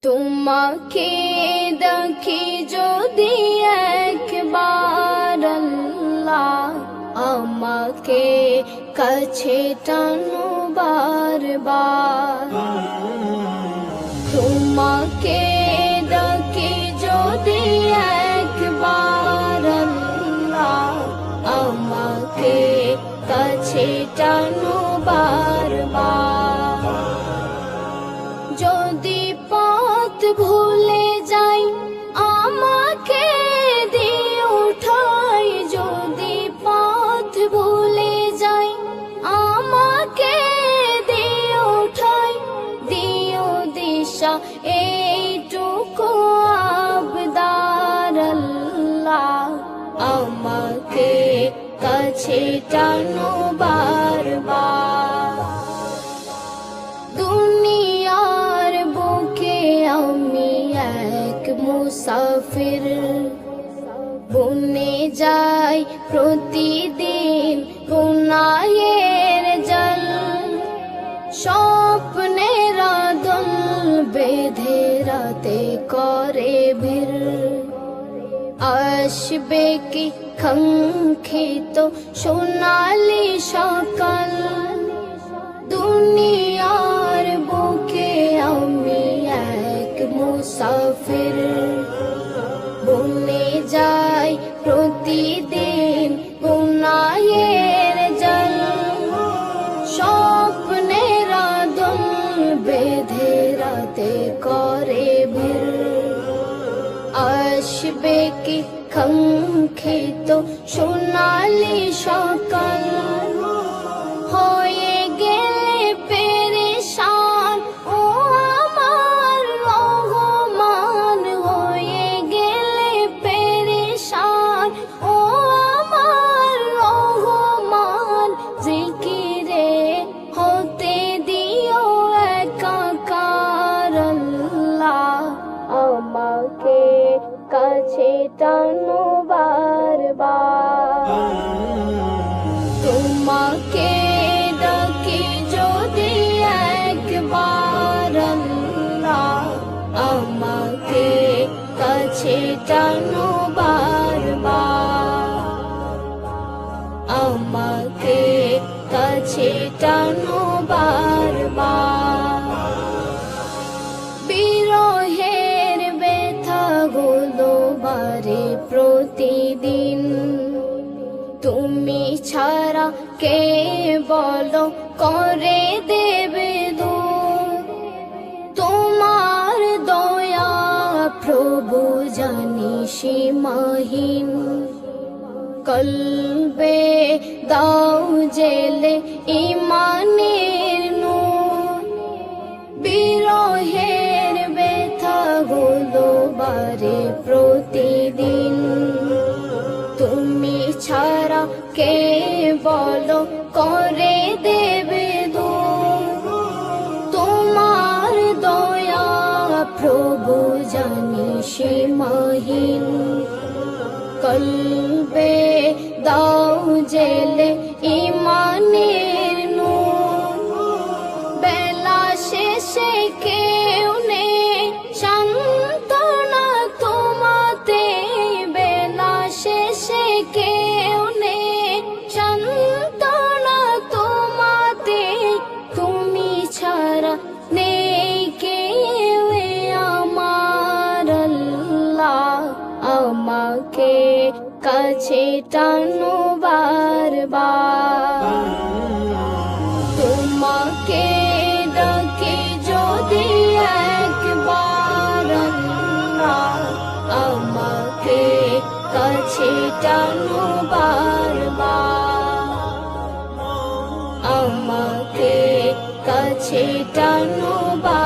তোমাকে দেখি যদি একবার আল্লাহ, আমাকে কাছে টানো বারবার। তোমাকে দেখি যদি একবার আল্লাহ, আমাকে কাছে টানো বারবার। যদি পথ ভুলে যাই আমাকে দিও ঠাই, যদি পথ ভুলে যাই আমাকে দিও ঠাই, দিও দিশা এইটুকু আবদার আল্লাহ, আমাকে কাছে টানো বারবার। দুনিয়ার বুকে আমি এক মুসাফির, বনে যাই প্রতিদিন গুনাহের জল, স্বপ্নের দল বেঁধে রাতে করে ভিড়, আসবে কি কাঙ্ক্ষিত সোনালি সকাল। দুনিয়ার বুকে আমি এক মুসাফির, বনে যাই প্রতিদিন গুনাহের জল, স্বপ্নের দল বেঁধে রাতে করে ভিড়, আসবে কি কাঙ্ক্ষিত সোনালি সকাল। হয়ে গেলে পেরেশান ও আমার রহমান, হয়ে গেলে পেরেশান ও আমার রহমান, জিকিরে হতে দিও একাকার আল্লাহ, আমাকে কাছে টানো বারবার। তোমাকে ডাকি যদি একবার আল্লাহ, আমাকে কাছে টানো বারবার, আমাকে কাছে টানো বারবার। বিরহের ব্যথাগুলো বারে প্রতিদিন, তুমি ছাড়া কে বলো করে দেবে দূর। তোমার দয়া প্রভু জানি সীমাহীন, কলবে দাও জেলে ইমানের নূর। বিরহের ব্যথাগুলো বারে প্রতিদিন, তুমি ছাড়া কে বলো করে দেবে দূর। তোমার দয়া প্রভু জানি সীমাহীন, কলবে দাও জেলে ইমানের নূর। বেলা শেষে কেউ নেই সান্ত্বনা তোমাতে, বেলা শেষে কেউ নেই সান্ত্বনা তোমাতে, তুমি ছাড়া নেই কেউ আমার আল্লাহ, আমাকে কাছে টানো বারবার। তোমাকে ডাকি যদি একবার আল্লাহ, আমাকে কাছে টানো বারবার, আমাকে কাছে টানো বারবার।